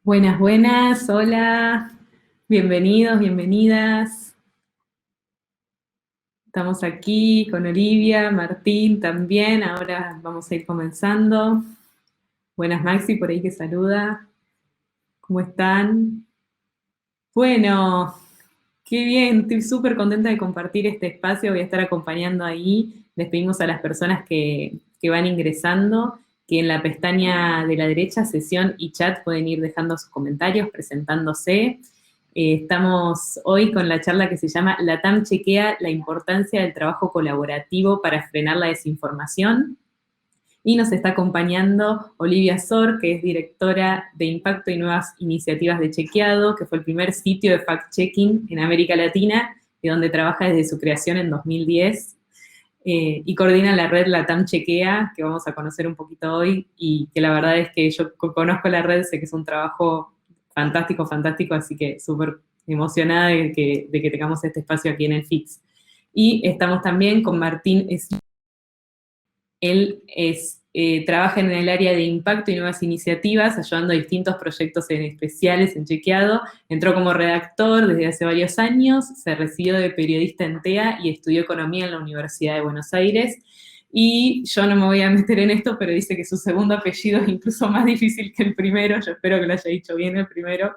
Buenas, buenas, hola, bienvenidos, bienvenidas. Estamos aquí con Olivia, Martín también, ahora vamos a ir comenzando. Buenas Maxi, por ahí que saluda. ¿Cómo están? Bueno, qué bien, estoy súper contenta de compartir este espacio, voy a estar acompañando ahí. Les pedimos a las personas que van ingresando que en la pestaña de la derecha, sesión y chat, pueden ir dejando sus comentarios, presentándose. Estamos hoy con la charla que se llama LATAM chequea la importancia del trabajo colaborativo para frenar la desinformación. Y nos está acompañando Olivia Sor, que es directora de Impacto y Nuevas Iniciativas de Chequeado, que fue el primer sitio de fact-checking en América Latina, y donde trabaja desde su creación en 2010. Y coordina la red Latam Chequea, que vamos a conocer un poquito hoy, y que la verdad es que yo conozco la red, sé que es un trabajo fantástico, fantástico, así que súper emocionada de que tengamos este espacio aquí en el FIX. Y estamos también con Martín. Él trabaja en el área de impacto y nuevas iniciativas, ayudando a distintos proyectos en especiales en Chequeado. Entró como redactor desde hace varios años, se recibió de periodista en TEA y estudió economía en la Universidad de Buenos Aires. Y yo no me voy a meter en esto, pero dice que su segundo apellido es incluso más difícil que el primero. Yo espero que lo haya dicho bien el primero.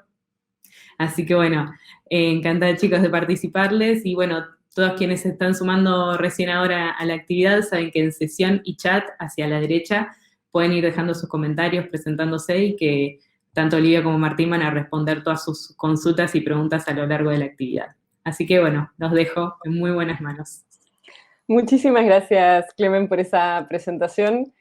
Así que bueno, encantada chicos de participarles y bueno, todos quienes se están sumando recién ahora a la actividad saben que en sesión y chat hacia la derecha pueden ir dejando sus comentarios, presentándose y que tanto Olivia como Martín van a responder todas sus consultas y preguntas a lo largo de la actividad. Así que bueno, los dejo en muy buenas manos. Muchísimas gracias, Clemen, por esa presentación.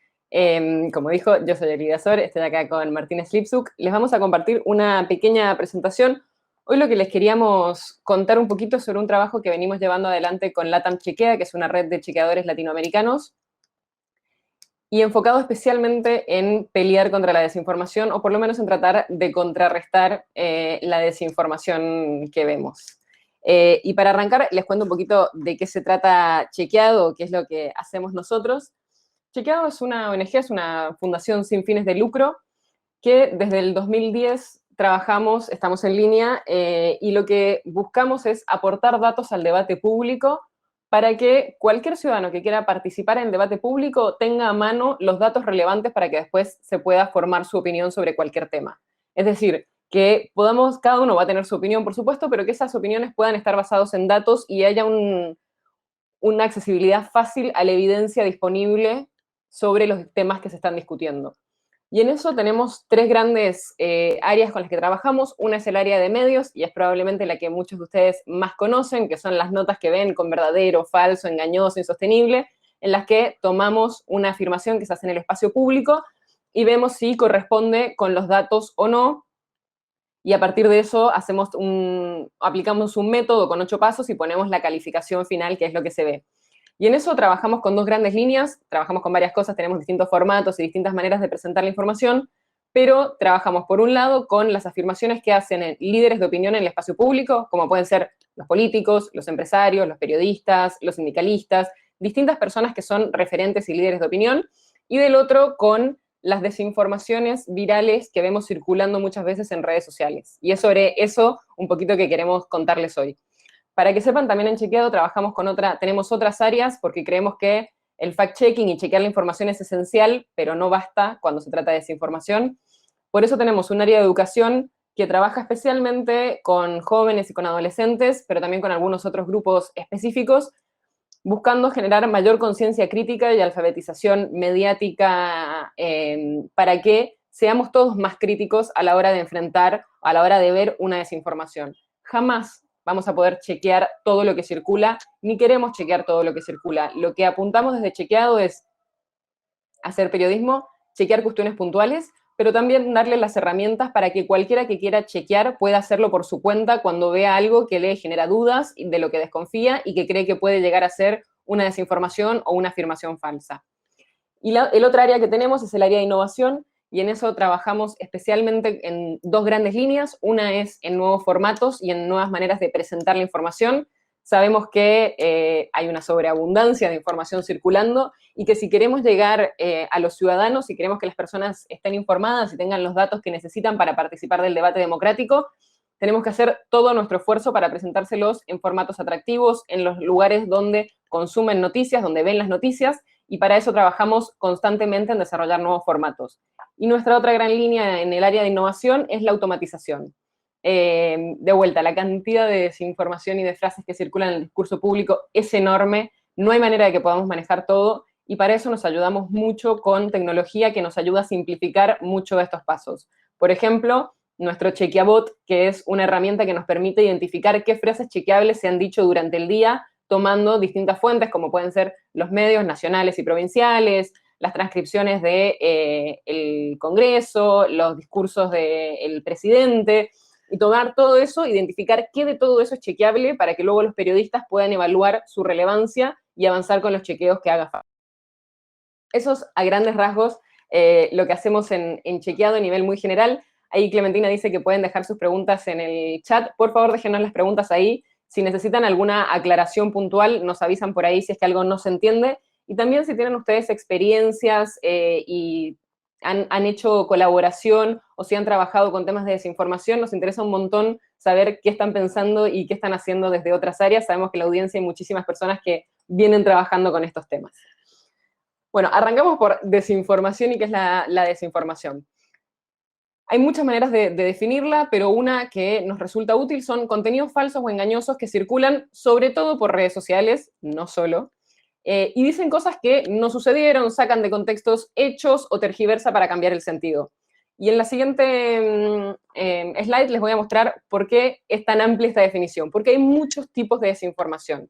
Como dijo, yo soy Olivia Sor, estoy acá con Martín Slipsuk. Les vamos a compartir una pequeña presentación. Hoy lo que les queríamos contar un poquito sobre un trabajo que venimos llevando adelante con LATAM Chequea, que es una red de chequeadores latinoamericanos, y enfocado especialmente en pelear contra la desinformación, o por lo menos en tratar de contrarrestar la desinformación que vemos. Y para arrancar, les cuento un poquito de qué se trata Chequeado, qué es lo que hacemos nosotros. Chequeado es una ONG, es una fundación sin fines de lucro, que desde el 2010 trabajamos, estamos en línea, y lo que buscamos es aportar datos al debate público para que cualquier ciudadano que quiera participar en el debate público tenga a mano los datos relevantes para que después se pueda formar su opinión sobre cualquier tema. Es decir, que podamos, cada uno va a tener su opinión, por supuesto, pero que esas opiniones puedan estar basadas en datos y haya una accesibilidad fácil a la evidencia disponible sobre los temas que se están discutiendo. Y en eso tenemos tres grandes áreas con las que trabajamos. Una es el área de medios, y es probablemente la que muchos de ustedes más conocen, que son las notas que ven con verdadero, falso, engañoso, insostenible, en las que tomamos una afirmación que se hace en el espacio público y vemos si corresponde con los datos o no, y a partir de eso aplicamos un método con 8 pasos y ponemos la calificación final, que es lo que se ve. Y en eso trabajamos con dos grandes líneas, trabajamos con varias cosas, tenemos distintos formatos y distintas maneras de presentar la información, pero trabajamos por un lado con las afirmaciones que hacen líderes de opinión en el espacio público, como pueden ser los políticos, los empresarios, los periodistas, los sindicalistas, distintas personas que son referentes y líderes de opinión, y del otro con las desinformaciones virales que vemos circulando muchas veces en redes sociales. Y es sobre eso un poquito que queremos contarles hoy. Para que sepan, también en Chequeado tenemos otras áreas porque creemos que el fact-checking y chequear la información es esencial, pero no basta cuando se trata de desinformación. Por eso tenemos un área de educación que trabaja especialmente con jóvenes y con adolescentes, pero también con algunos otros grupos específicos, buscando generar mayor conciencia crítica y alfabetización mediática para que seamos todos más críticos a la hora de enfrentar, a la hora de ver una desinformación. Jamás vamos a poder chequear todo lo que circula, ni queremos chequear todo lo que circula. Lo que apuntamos desde Chequeado es hacer periodismo, chequear cuestiones puntuales, pero también darle las herramientas para que cualquiera que quiera chequear pueda hacerlo por su cuenta cuando vea algo que le genera dudas de lo que desconfía y que cree que puede llegar a ser una desinformación o una afirmación falsa. Y el otro área que tenemos es el área de innovación, y en eso trabajamos especialmente en dos grandes líneas. Una es en nuevos formatos y en nuevas maneras de presentar la información. Sabemos que hay una sobreabundancia de información circulando y que si queremos llegar a los ciudadanos, si queremos que las personas estén informadas y tengan los datos que necesitan para participar del debate democrático, tenemos que hacer todo nuestro esfuerzo para presentárselos en formatos atractivos, en los lugares donde consumen noticias, donde ven las noticias, y para eso trabajamos constantemente en desarrollar nuevos formatos. Y nuestra otra gran línea en el área de innovación es la automatización. De vuelta, la cantidad de desinformación y de frases que circulan en el discurso público es enorme, no hay manera de que podamos manejar todo, y para eso nos ayudamos mucho con tecnología que nos ayuda a simplificar mucho de estos pasos. Por ejemplo, nuestro Chequeabot, que es una herramienta que nos permite identificar qué frases chequeables se han dicho durante el día, tomando distintas fuentes, como pueden ser los medios nacionales y provinciales, las transcripciones del Congreso, los discursos del presidente, y tomar todo eso, identificar qué de todo eso es chequeable para que luego los periodistas puedan evaluar su relevancia y avanzar con los chequeos que haga falta. Eso es, a grandes rasgos, lo que hacemos en Chequeado a nivel muy general. Ahí Clementina dice que pueden dejar sus preguntas en el chat. Por favor, déjenos las preguntas ahí. Si necesitan alguna aclaración puntual, nos avisan por ahí si es que algo no se entiende. Y también si tienen ustedes experiencias y han hecho colaboración o si han trabajado con temas de desinformación, nos interesa un montón saber qué están pensando y qué están haciendo desde otras áreas. Sabemos que en la audiencia hay muchísimas personas que vienen trabajando con estos temas. Bueno, arrancamos por desinformación y qué es la desinformación. Hay muchas maneras de definirla, pero una que nos resulta útil son contenidos falsos o engañosos que circulan sobre todo por redes sociales, no solo, y dicen cosas que no sucedieron, sacan de contextos hechos o tergiversa para cambiar el sentido. Y en la siguiente slide les voy a mostrar por qué es tan amplia esta definición, porque hay muchos tipos de desinformación.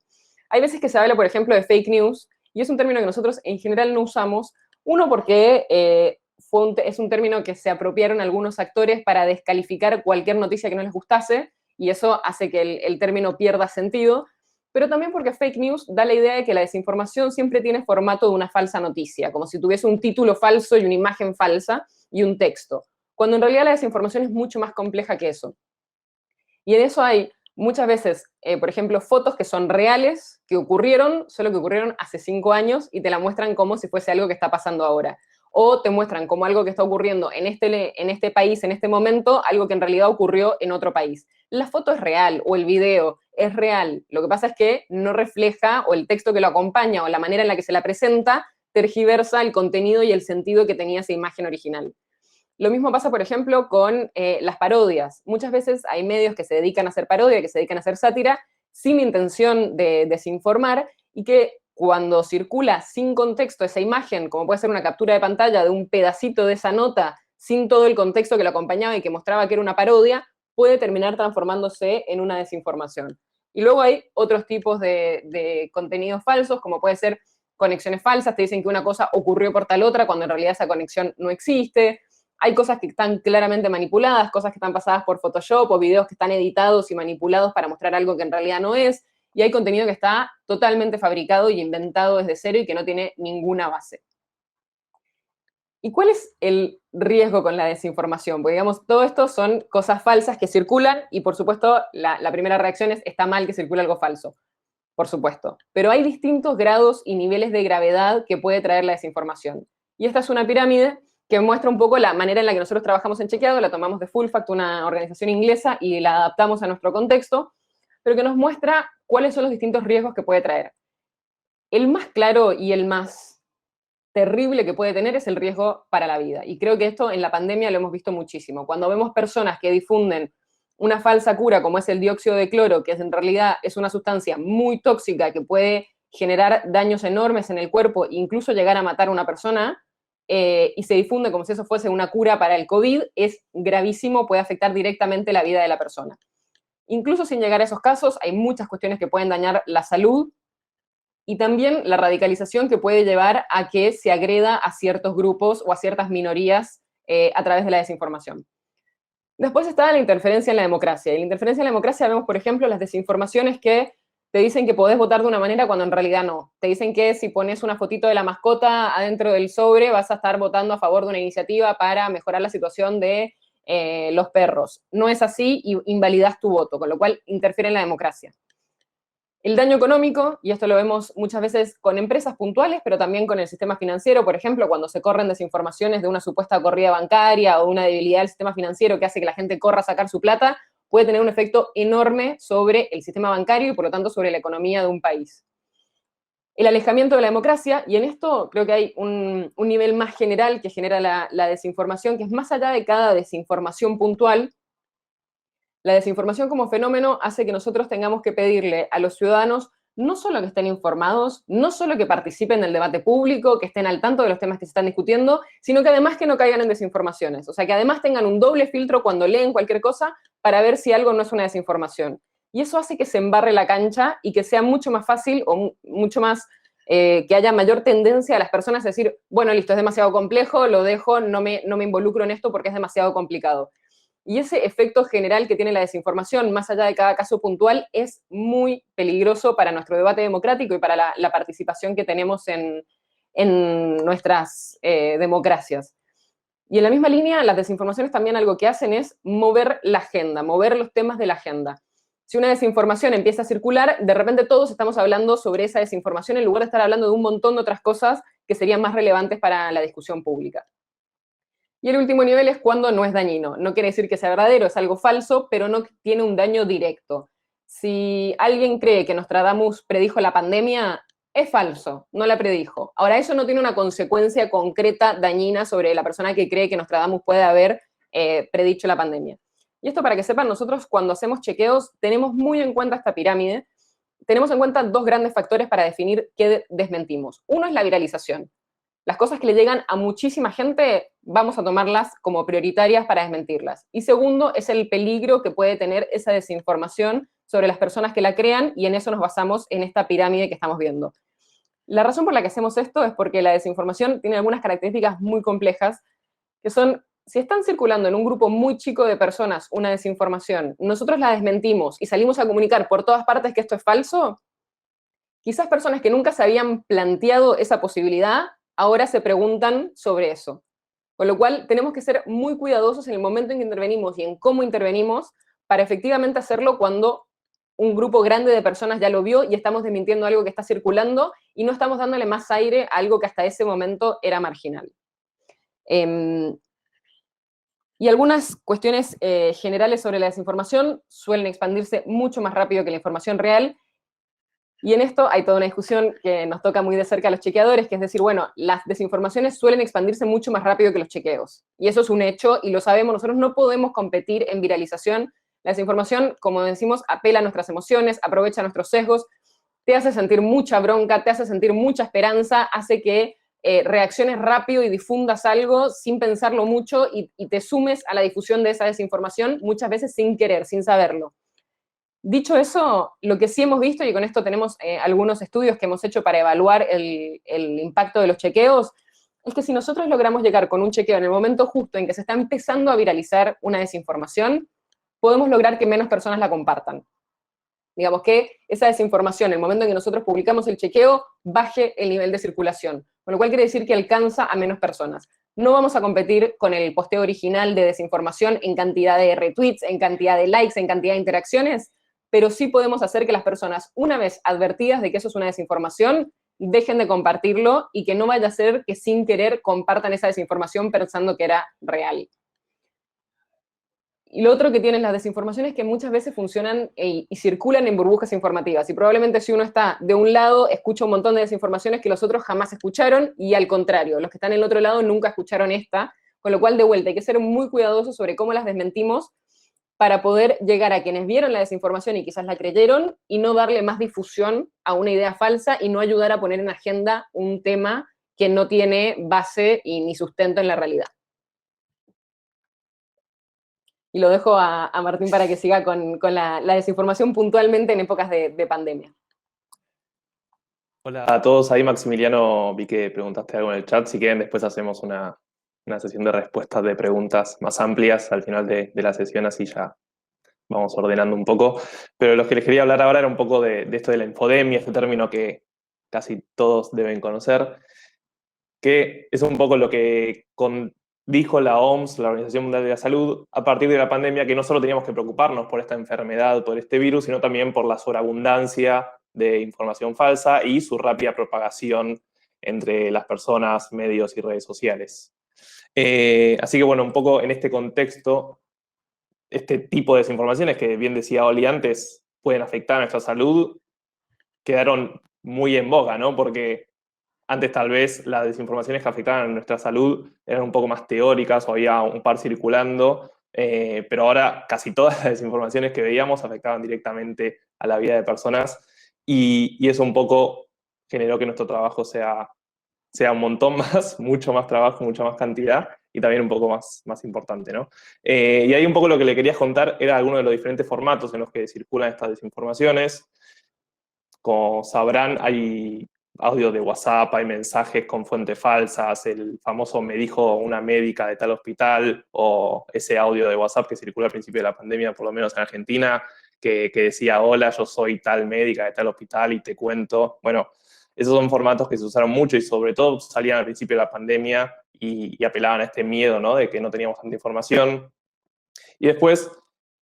Hay veces que se habla, por ejemplo, de fake news, y es un término que nosotros en general no usamos, uno porque es un término que se apropiaron algunos actores para descalificar cualquier noticia que no les gustase, y eso hace que el término pierda sentido, pero también porque fake news da la idea de que la desinformación siempre tiene formato de una falsa noticia, como si tuviese un título falso y una imagen falsa y un texto, cuando en realidad la desinformación es mucho más compleja que eso. Y en eso hay muchas veces, por ejemplo, fotos que son reales, que ocurrieron, solo que ocurrieron hace 5 años y te la muestran como si fuese algo que está pasando ahora. O te muestran como algo que está ocurriendo en este país, en este momento, algo que en realidad ocurrió en otro país. La foto es real o el video es real. Lo que pasa es que no refleja, o el texto que lo acompaña, o la manera en la que se la presenta, tergiversa el contenido y el sentido que tenía esa imagen original. Lo mismo pasa, por ejemplo, con las parodias. Muchas veces hay medios que se dedican a hacer parodia, que se dedican a hacer sátira, sin intención de desinformar, y que cuando circula sin contexto esa imagen, como puede ser una captura de pantalla de un pedacito de esa nota, sin todo el contexto que lo acompañaba y que mostraba que era una parodia, puede terminar transformándose en una desinformación. Y luego hay otros tipos de contenidos falsos, como puede ser conexiones falsas, te dicen que una cosa ocurrió por tal otra, cuando en realidad esa conexión no existe. Hay cosas que están claramente manipuladas, cosas que están pasadas por Photoshop o videos que están editados y manipulados para mostrar algo que en realidad no es, y hay contenido que está totalmente fabricado y inventado desde cero y que no tiene ninguna base. ¿Y cuál es el riesgo con la desinformación? Porque, digamos, todo esto son cosas falsas que circulan y, por supuesto, la primera reacción es, está mal que circule algo falso, por supuesto. Pero hay distintos grados y niveles de gravedad que puede traer la desinformación. Y esta es una pirámide que muestra un poco la manera en la que nosotros trabajamos en Chequeado, la tomamos de Full Fact, una organización inglesa, y la adaptamos a nuestro contexto, pero que nos muestra cuáles son los distintos riesgos que puede traer. El más claro y el más terrible que puede tener es el riesgo para la vida. Y creo que esto en la pandemia lo hemos visto muchísimo. Cuando vemos personas que difunden una falsa cura, como es el dióxido de cloro, que en realidad es una sustancia muy tóxica que puede generar daños enormes en el cuerpo, incluso llegar a matar a una persona, y se difunde como si eso fuese una cura para el COVID, es gravísimo, puede afectar directamente la vida de la persona. Incluso sin llegar a esos casos, hay muchas cuestiones que pueden dañar la salud y también la radicalización que puede llevar a que se agreda a ciertos grupos o a ciertas minorías a través de la desinformación. Después está la interferencia en la democracia. Y la interferencia en la democracia vemos, por ejemplo, las desinformaciones que te dicen que podés votar de una manera cuando en realidad no. Te dicen que si pones una fotito de la mascota adentro del sobre vas a estar votando a favor de una iniciativa para mejorar la situación de los perros. No es así y invalidas tu voto, con lo cual interfiere en la democracia. El daño económico, y esto lo vemos muchas veces con empresas puntuales, pero también con el sistema financiero, por ejemplo, cuando se corren desinformaciones de una supuesta corrida bancaria o una debilidad del sistema financiero que hace que la gente corra a sacar su plata, puede tener un efecto enorme sobre el sistema bancario y por lo tanto sobre la economía de un país. El alejamiento de la democracia, y en esto creo que hay un nivel más general que genera la desinformación, que es más allá de cada desinformación puntual. La desinformación como fenómeno hace que nosotros tengamos que pedirle a los ciudadanos no solo que estén informados, no solo que participen del debate público, que estén al tanto de los temas que se están discutiendo, sino que además que no caigan en desinformaciones. O sea, que además tengan un doble filtro cuando leen cualquier cosa para ver si algo no es una desinformación. Y eso hace que se embarre la cancha y que sea mucho más fácil o mucho más, que haya mayor tendencia a las personas a decir, bueno, listo, es demasiado complejo, lo dejo, no me involucro en esto porque es demasiado complicado. Y ese efecto general que tiene la desinformación, más allá de cada caso puntual, es muy peligroso para nuestro debate democrático y para la participación que tenemos en nuestras democracias. Y en la misma línea, las desinformaciones también algo que hacen es mover la agenda, mover los temas de la agenda. Si una desinformación empieza a circular, de repente todos estamos hablando sobre esa desinformación en lugar de estar hablando de un montón de otras cosas que serían más relevantes para la discusión pública. Y el último nivel es cuando no es dañino. No quiere decir que sea verdadero, es algo falso, pero no tiene un daño directo. Si alguien cree que Nostradamus predijo la pandemia, es falso, no la predijo. Ahora, eso no tiene una consecuencia concreta dañina sobre la persona que cree que Nostradamus puede haber predicho la pandemia. Y esto para que sepan, nosotros cuando hacemos chequeos tenemos muy en cuenta esta pirámide. Tenemos en cuenta dos grandes factores para definir qué desmentimos. Uno es la viralización. Las cosas que le llegan a muchísima gente, vamos a tomarlas como prioritarias para desmentirlas. Y segundo, es el peligro que puede tener esa desinformación sobre las personas que la crean, y en eso nos basamos en esta pirámide que estamos viendo. La razón por la que hacemos esto es porque la desinformación tiene algunas características muy complejas, que son, si están circulando en un grupo muy chico de personas una desinformación, nosotros la desmentimos y salimos a comunicar por todas partes que esto es falso, quizás personas que nunca se habían planteado esa posibilidad ahora se preguntan sobre eso. Con lo cual, tenemos que ser muy cuidadosos en el momento en que intervenimos y en cómo intervenimos para efectivamente hacerlo cuando un grupo grande de personas ya lo vio y estamos desmintiendo algo que está circulando y no estamos dándole más aire a algo que hasta ese momento era marginal. Y algunas cuestiones generales sobre la desinformación suelen expandirse mucho más rápido que la información real. Y en esto hay toda una discusión que nos toca muy de cerca a los chequeadores, que es decir, bueno, las desinformaciones suelen expandirse mucho más rápido que los chequeos. Y eso es un hecho y lo sabemos, nosotros no podemos competir en viralización. La desinformación, como decimos, apela a nuestras emociones, aprovecha nuestros sesgos, te hace sentir mucha bronca, te hace sentir mucha esperanza, hace que reacciones rápido y difundas algo sin pensarlo mucho y te sumes a la difusión de esa desinformación muchas veces sin querer, sin saberlo. Dicho eso, lo que sí hemos visto, y con esto tenemos algunos estudios que hemos hecho para evaluar el impacto de los chequeos, es que si nosotros logramos llegar con un chequeo en el momento justo en que se está empezando a viralizar una desinformación, podemos lograr que menos personas la compartan. Digamos que esa desinformación, en el momento en que nosotros publicamos el chequeo, baje el nivel de circulación, con lo cual quiere decir que alcanza a menos personas. No vamos a competir con el posteo original de desinformación en cantidad de retweets, en cantidad de likes, en cantidad de interacciones, pero sí podemos hacer que las personas, una vez advertidas de que eso es una desinformación, dejen de compartirlo y que no vaya a ser que sin querer compartan esa desinformación pensando que era real. Y lo otro que tienen las desinformaciones es que muchas veces funcionan y circulan en burbujas informativas. Y probablemente si uno está de un lado, escucha un montón de desinformaciones que los otros jamás escucharon, y al contrario, los que están en el otro lado nunca escucharon esta, con lo cual, de vuelta, hay que ser muy cuidadosos sobre cómo las desmentimos para poder llegar a quienes vieron la desinformación y quizás la creyeron, y no darle más difusión a una idea falsa y no ayudar a poner en agenda un tema que no tiene base y ni sustento en la realidad. Y lo dejo a Martín para que siga con la desinformación puntualmente en épocas de pandemia. Hola a todos, ahí Maximiliano, vi que preguntaste algo en el chat, si quieren después hacemos una sesión de respuestas de preguntas más amplias al final de la sesión, así ya vamos ordenando un poco. Pero lo que les quería hablar ahora era un poco de esto de la infodemia, este término que casi todos deben conocer, que es un poco lo que dijo la OMS, la Organización Mundial de la Salud, a partir de la pandemia, que no solo teníamos que preocuparnos por esta enfermedad, por este virus, sino también por la sobreabundancia de información falsa y su rápida propagación entre las personas, medios y redes sociales. Así que bueno, un poco en este contexto, este tipo de desinformaciones que bien decía Oli antes, pueden afectar a nuestra salud, quedaron muy en boga, ¿no? Porque antes tal vez las desinformaciones que afectaban a nuestra salud eran un poco más teóricas o había un par circulando, pero ahora casi todas las desinformaciones que veíamos afectaban directamente a la vida de personas y eso un poco generó que nuestro trabajo sea un montón más, mucho más trabajo, mucha más cantidad y también un poco más importante, ¿no? Y ahí un poco lo que le quería contar era algunos de los diferentes formatos en los que circulan estas desinformaciones. Como sabrán, hay audio de WhatsApp, hay mensajes con fuentes falsas, el famoso "me dijo una médica de tal hospital", o ese audio de WhatsApp que circuló al principio de la pandemia, por lo menos en Argentina, que decía: "Hola, yo soy tal médica de tal hospital y te cuento". Bueno, esos son formatos que se usaron mucho y sobre todo salían al principio de la pandemia y apelaban a este miedo, ¿no? De que no teníamos tanta información. Y después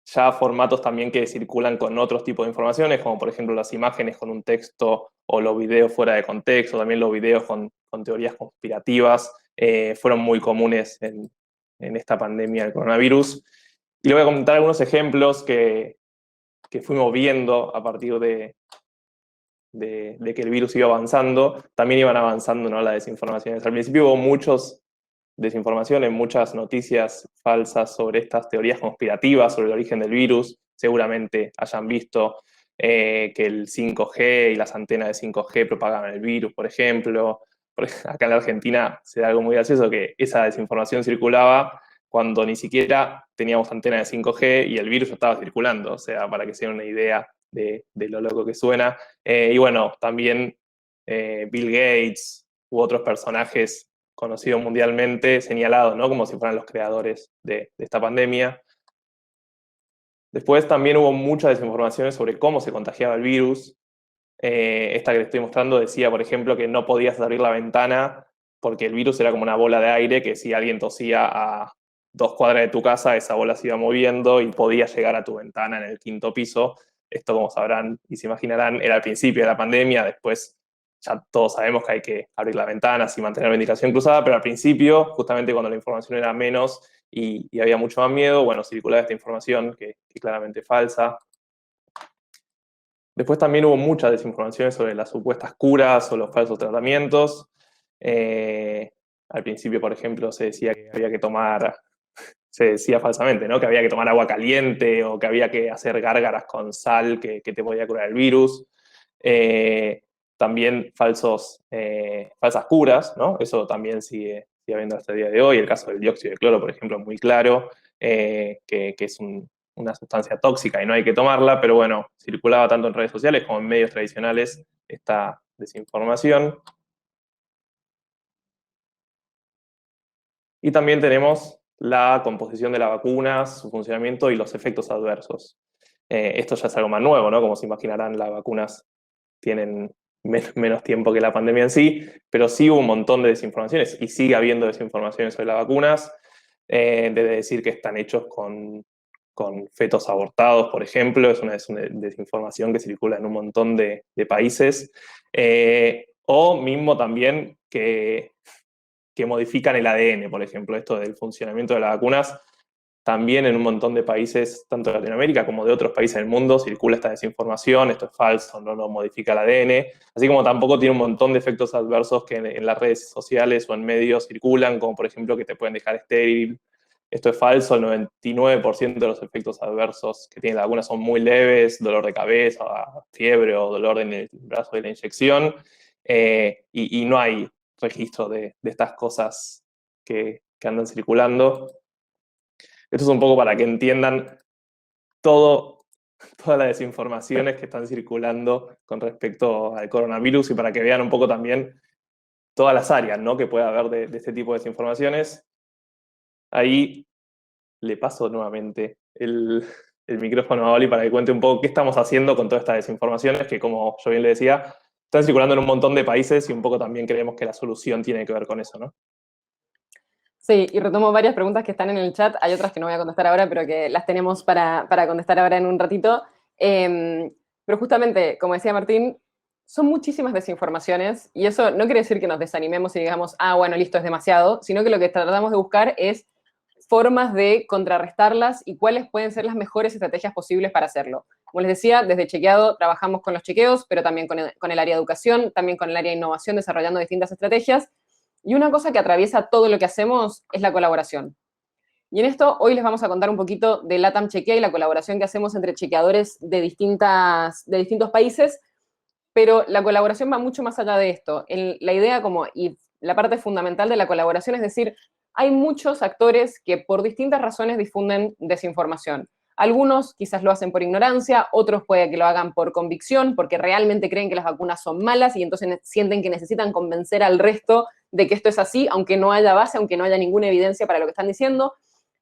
ya formatos también que circulan con otros tipos de informaciones, como por ejemplo las imágenes con un texto o los videos fuera de contexto, también los videos con teorías conspirativas, fueron muy comunes en esta pandemia del coronavirus. Y le voy a comentar algunos ejemplos que fuimos viendo a partir de que el virus iba avanzando. También iban avanzando, ¿no?, las desinformaciones. Al principio hubo muchos desinformaciones, muchas noticias falsas sobre estas teorías conspirativas, sobre el origen del virus. Seguramente hayan visto que el 5G y las antenas de 5G propagaban el virus, por ejemplo. Acá en la Argentina se da algo muy gracioso, que esa desinformación circulaba cuando ni siquiera teníamos antenas de 5G y el virus estaba circulando, o sea, para que se den una idea de lo loco que suena. Y bueno, también Bill Gates u otros personajes conocidos mundialmente, señalados, ¿no?, como si fueran los creadores de esta pandemia. Después también hubo muchas desinformaciones sobre cómo se contagiaba el virus. Esta que les estoy mostrando decía, por ejemplo, que no podías abrir la ventana porque el virus era como una bola de aire que si alguien tosía a 2 cuadras de tu casa, esa bola se iba moviendo y podía llegar a tu ventana en el 5.º piso. Esto, como sabrán y se imaginarán, era al principio de la pandemia. Después ya todos sabemos que hay que abrir las ventanas y mantener la ventilación cruzada, pero al principio, justamente cuando la información era menos y había mucho más miedo, bueno, circulaba esta información que claramente es falsa. Después también hubo muchas desinformaciones sobre las supuestas curas o los falsos tratamientos. Al principio, por ejemplo, se decía que había que tomar, se decía falsamente, ¿no?, que había que tomar agua caliente o que había que hacer gárgaras con sal que te podía curar el virus. También falsas curas, ¿no? Eso también sigue habiendo hasta el día de hoy. El caso del dióxido de cloro, por ejemplo, es muy claro, que es una sustancia tóxica y no hay que tomarla, pero bueno, circulaba tanto en redes sociales como en medios tradicionales esta desinformación. Y también tenemos la composición de las vacunas, su funcionamiento y los efectos adversos. Esto ya es algo más nuevo, ¿no? Como se imaginarán, las vacunas tienen menos tiempo que la pandemia en sí, pero sí hubo un montón de desinformaciones y sigue habiendo desinformaciones sobre las vacunas, desde decir que están hechos con fetos abortados, por ejemplo. Es una desinformación que circula en un montón de países, o mismo también que modifican el ADN, por ejemplo. Esto del funcionamiento de las vacunas, también en un montón de países, tanto de Latinoamérica como de otros países del mundo, circula esta desinformación: esto es falso, no modifica el ADN, así como tampoco tiene un montón de efectos adversos que en las redes sociales o en medios circulan, como por ejemplo que te pueden dejar estéril. Esto es falso, el 99% de los efectos adversos que tiene la vacuna son muy leves: dolor de cabeza, fiebre o dolor en el brazo de la inyección, y no hay registro de estas cosas que andan circulando. Esto es un poco para que entiendan todas las desinformaciones que están circulando con respecto al coronavirus y para que vean un poco también todas las áreas, ¿no?, que puede haber de este tipo de desinformaciones. Ahí le paso nuevamente el micrófono a Oli para que cuente un poco qué estamos haciendo con todas estas desinformaciones que, como yo bien le decía, están circulando en un montón de países y un poco también creemos que la solución tiene que ver con eso, ¿no? Sí, y retomo varias preguntas que están en el chat. Hay otras que no voy a contestar ahora, pero que las tenemos para contestar ahora en un ratito. Pero justamente, como decía Martín, son muchísimas desinformaciones y eso no quiere decir que nos desanimemos y digamos, ah, bueno, listo, es demasiado, sino que lo que tratamos de buscar es formas de contrarrestarlas y cuáles pueden ser las mejores estrategias posibles para hacerlo. Como les decía, desde Chequeado trabajamos con los chequeos, pero también con el área de educación, también con el área de innovación, desarrollando distintas estrategias. Y una cosa que atraviesa todo lo que hacemos es la colaboración. Y en esto hoy les vamos a contar un poquito de LATAM Chequea y la colaboración que hacemos entre chequeadores de distintos países, pero la colaboración va mucho más allá de esto. La idea y la parte fundamental de la colaboración es decir, hay muchos actores que por distintas razones difunden desinformación. Algunos quizás lo hacen por ignorancia, otros puede que lo hagan por convicción, porque realmente creen que las vacunas son malas y entonces sienten que necesitan convencer al resto de que esto es así, aunque no haya base, aunque no haya ninguna evidencia para lo que están diciendo.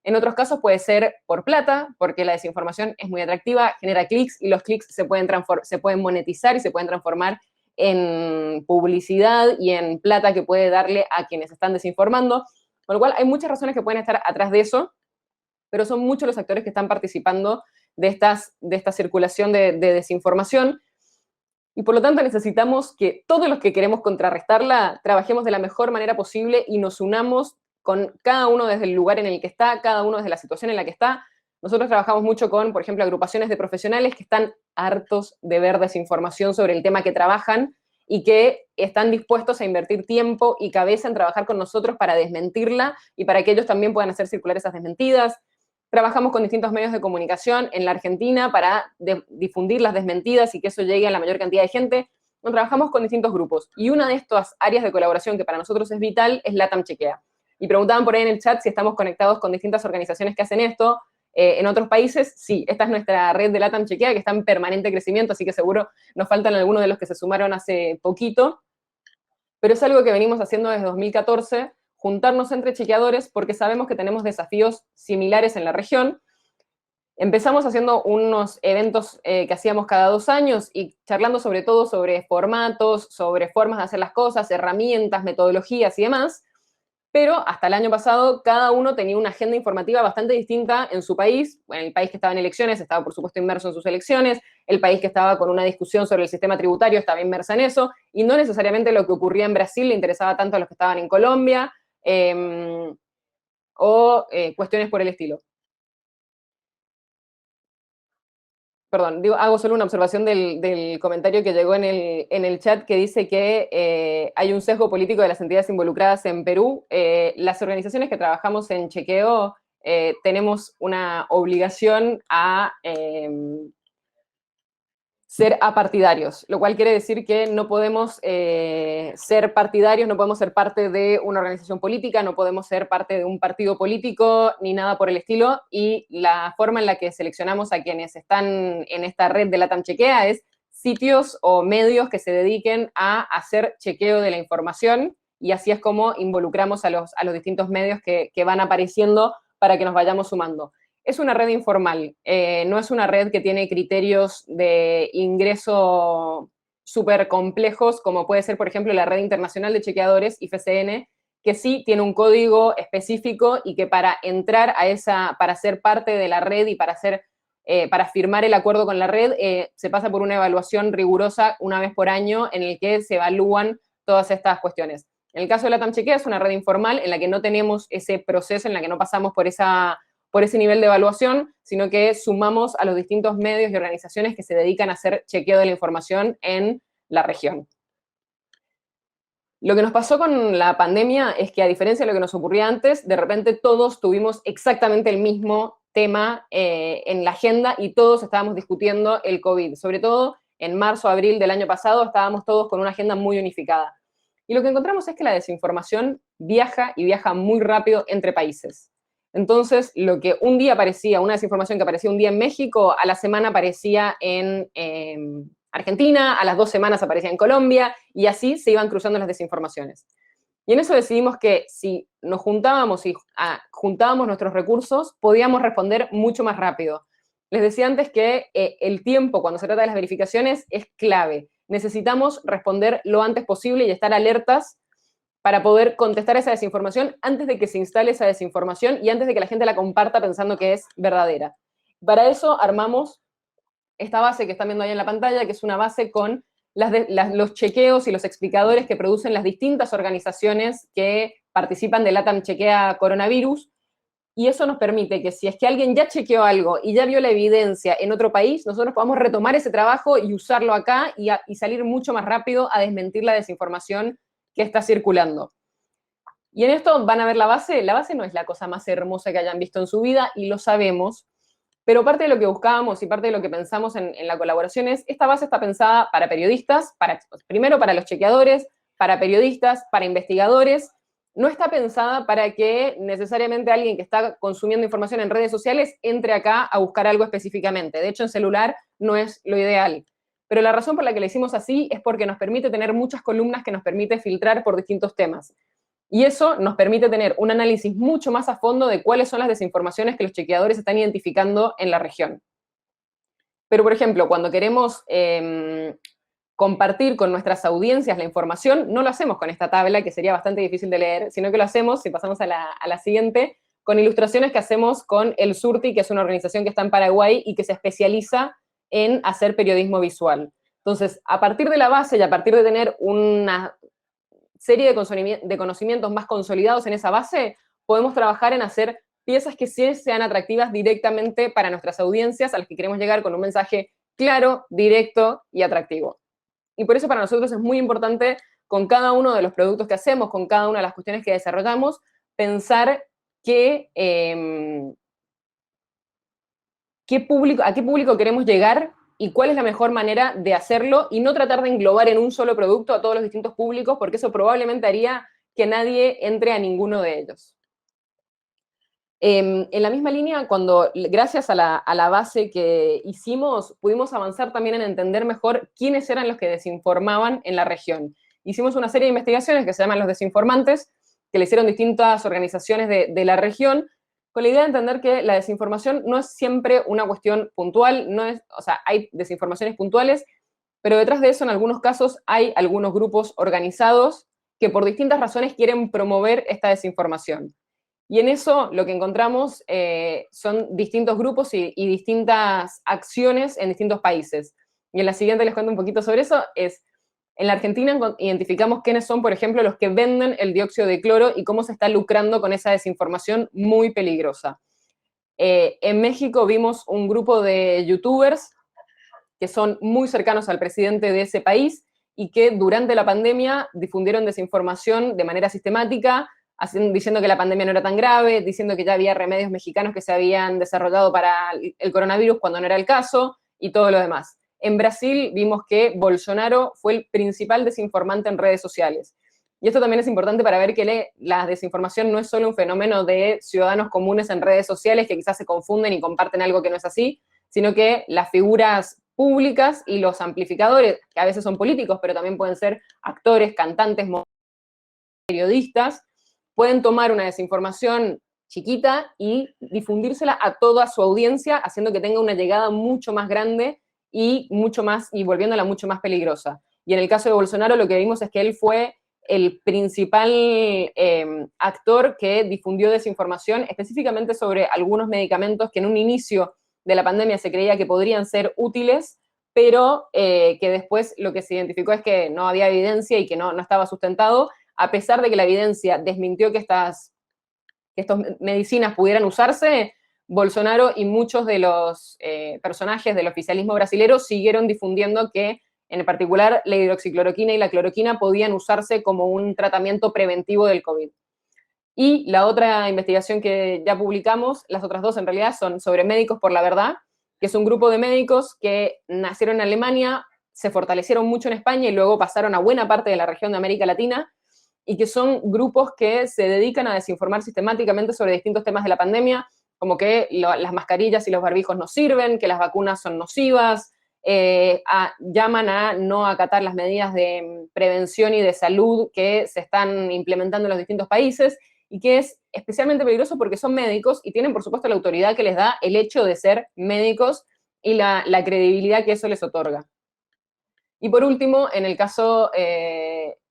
En otros casos puede ser por plata, porque la desinformación es muy atractiva, genera clics y los clics se pueden monetizar y se pueden transformar en publicidad y en plata que puede darle a quienes están desinformando. Con lo cual hay muchas razones que pueden estar atrás de eso, pero son muchos los actores que están participando de esta circulación de desinformación. Y por lo tanto necesitamos que todos los que queremos contrarrestarla trabajemos de la mejor manera posible y nos unamos con cada uno desde el lugar en el que está, cada uno desde la situación en la que está. Nosotros trabajamos mucho con, por ejemplo, agrupaciones de profesionales que están hartos de ver desinformación sobre el tema que trabajan y que están dispuestos a invertir tiempo y cabeza en trabajar con nosotros para desmentirla y para que ellos también puedan hacer circular esas desmentidas. Trabajamos con distintos medios de comunicación en la Argentina para difundir las desmentidas y que eso llegue a la mayor cantidad de gente. Trabajamos con distintos grupos. Y una de estas áreas de colaboración que para nosotros es vital es LATAM Chequea. Y preguntaban por ahí en el chat si estamos conectados con distintas organizaciones que hacen esto. En otros países, sí, esta es nuestra red de LATAM Chequea, que está en permanente crecimiento, así que seguro nos faltan algunos de los que se sumaron hace poquito. Pero es algo que venimos haciendo desde 2014, juntarnos entre chequeadores porque sabemos que tenemos desafíos similares en la región. Empezamos haciendo unos eventos que hacíamos cada 2 años y charlando sobre todo sobre formatos, sobre formas de hacer las cosas, herramientas, metodologías y demás. Pero hasta el año pasado cada uno tenía una agenda informativa bastante distinta en su país. Bueno, el país que estaba en elecciones estaba, por supuesto, inmerso en sus elecciones. El país que estaba con una discusión sobre el sistema tributario estaba inmersa en eso. Y no necesariamente lo que ocurría en Brasil le interesaba tanto a los que estaban en Colombia o cuestiones por el estilo. Perdón, hago solo una observación del comentario que llegó en el chat que dice que hay un sesgo político de las entidades involucradas en Perú. Las organizaciones que trabajamos en chequeo tenemos una obligación a ser apartidarios, lo cual quiere decir que no podemos ser partidarios, no podemos ser parte de una organización política, no podemos ser parte de un partido político, ni nada por el estilo, y la forma en la que seleccionamos a quienes están en esta red de LATAM Chequea es sitios o medios que se dediquen a hacer chequeo de la información, y así es como involucramos a los distintos medios que van apareciendo para que nos vayamos sumando. Es una red informal, no es una red que tiene criterios de ingreso súper complejos, como puede ser, por ejemplo, la Red Internacional de Chequeadores, IFCN, que sí tiene un código específico y que para entrar para ser parte de la red y para firmar el acuerdo con la red, se pasa por una evaluación rigurosa una vez por año en el que se evalúan todas estas cuestiones. En el caso de LATAM Chequea es una red informal en la que no tenemos ese proceso, en la que no pasamos por ese nivel de evaluación, sino que sumamos a los distintos medios y organizaciones que se dedican a hacer chequeo de la información en la región. Lo que nos pasó con la pandemia es que, a diferencia de lo que nos ocurría antes, de repente todos tuvimos exactamente el mismo tema en la agenda y todos estábamos discutiendo el COVID. Sobre todo en marzo, abril del año pasado estábamos todos con una agenda muy unificada. Y lo que encontramos es que la desinformación viaja y viaja muy rápido entre países. Entonces, lo que un día aparecía, una desinformación que aparecía un día en México, a la semana aparecía en Argentina, a las 2 semanas aparecía en Colombia, y así se iban cruzando las desinformaciones. Y en eso decidimos que si nos juntábamos y juntábamos nuestros recursos, podíamos responder mucho más rápido. Les decía antes que el tiempo, cuando se trata de las verificaciones, es clave. Necesitamos responder lo antes posible y estar alertas para poder contestar esa desinformación antes de que se instale esa desinformación y antes de que la gente la comparta pensando que es verdadera. Para eso armamos esta base que están viendo ahí en la pantalla, que es una base con los chequeos y los explicadores que producen las distintas organizaciones que participan de LATAM Chequea Coronavirus, y eso nos permite que si es que alguien ya chequeó algo y ya vio la evidencia en otro país, nosotros podamos retomar ese trabajo y usarlo acá y salir mucho más rápido a desmentir la desinformación que está circulando. Y en esto van a ver la base no es la cosa más hermosa que hayan visto en su vida, y lo sabemos, pero parte de lo que buscábamos y parte de lo que pensamos en la colaboración es, esta base está pensada para periodistas, primero para los chequeadores, para periodistas, para investigadores. No está pensada para que necesariamente alguien que está consumiendo información en redes sociales entre acá a buscar algo específicamente. De hecho, en celular no es lo ideal. Pero la razón por la que la hicimos así es porque nos permite tener muchas columnas que nos permite filtrar por distintos temas. Y eso nos permite tener un análisis mucho más a fondo de cuáles son las desinformaciones que los chequeadores están identificando en la región. Pero, por ejemplo, cuando queremos compartir con nuestras audiencias la información, no lo hacemos con esta tabla, que sería bastante difícil de leer, sino que lo hacemos, si pasamos a la siguiente, con ilustraciones que hacemos con el Surti, que es una organización que está en Paraguay y que se especializa en hacer periodismo visual. Entonces, a partir de la base y a partir de tener una serie de conocimientos más consolidados en esa base, podemos trabajar en hacer piezas que sí sean atractivas directamente para nuestras audiencias, a las que queremos llegar con un mensaje claro, directo y atractivo. Y por eso para nosotros es muy importante, con cada uno de los productos que hacemos, con cada una de las cuestiones que desarrollamos, pensar a qué público queremos llegar y cuál es la mejor manera de hacerlo, y no tratar de englobar en un solo producto a todos los distintos públicos, porque eso probablemente haría que nadie entre a ninguno de ellos. En la misma línea, gracias a la base que hicimos, pudimos avanzar también en entender mejor quiénes eran los que desinformaban en la región. Hicimos una serie de investigaciones que se llaman Los Desinformantes, que le hicieron distintas organizaciones de la región, con la idea de entender que la desinformación no es siempre una cuestión puntual, hay desinformaciones puntuales, pero detrás de eso, en algunos casos, hay algunos grupos organizados que por distintas razones quieren promover esta desinformación. Y en eso lo que encontramos son distintos grupos y distintas acciones en distintos países. Y en la siguiente les cuento un poquito sobre eso. En la Argentina identificamos quiénes son, por ejemplo, los que venden el dióxido de cloro y cómo se está lucrando con esa desinformación muy peligrosa. En México vimos un grupo de youtubers que son muy cercanos al presidente de ese país y que durante la pandemia difundieron desinformación de manera sistemática, diciendo que la pandemia no era tan grave, diciendo que ya había remedios mexicanos que se habían desarrollado para el coronavirus cuando no era el caso, y todo lo demás. En Brasil vimos que Bolsonaro fue el principal desinformante en redes sociales. Y esto también es importante para ver que la desinformación no es solo un fenómeno de ciudadanos comunes en redes sociales que quizás se confunden y comparten algo que no es así, sino que las figuras públicas y los amplificadores, que a veces son políticos, pero también pueden ser actores, cantantes, periodistas, pueden tomar una desinformación chiquita y difundírsela a toda su audiencia, haciendo que tenga una llegada mucho más grande y volviéndola mucho más peligrosa. Y en el caso de Bolsonaro lo que vimos es que él fue el principal actor que difundió desinformación, específicamente sobre algunos medicamentos que en un inicio de la pandemia se creía que podrían ser útiles, pero que después lo que se identificó es que no había evidencia y que no estaba sustentado, a pesar de que la evidencia desmintió que estas medicinas pudieran usarse. Bolsonaro y muchos de los personajes del oficialismo brasilero siguieron difundiendo que, en particular, la hidroxicloroquina y la cloroquina podían usarse como un tratamiento preventivo del COVID. Y la otra investigación que ya publicamos, las otras dos en realidad, son sobre Médicos por la Verdad, que es un grupo de médicos que nacieron en Alemania, se fortalecieron mucho en España y luego pasaron a buena parte de la región de América Latina, y que son grupos que se dedican a desinformar sistemáticamente sobre distintos temas de la pandemia, como que las mascarillas y los barbijos no sirven, que las vacunas son nocivas, llaman a no acatar las medidas de prevención y de salud que se están implementando en los distintos países, y que es especialmente peligroso porque son médicos y tienen, por supuesto, la autoridad que les da el hecho de ser médicos y la credibilidad que eso les otorga. Y por último, en el caso,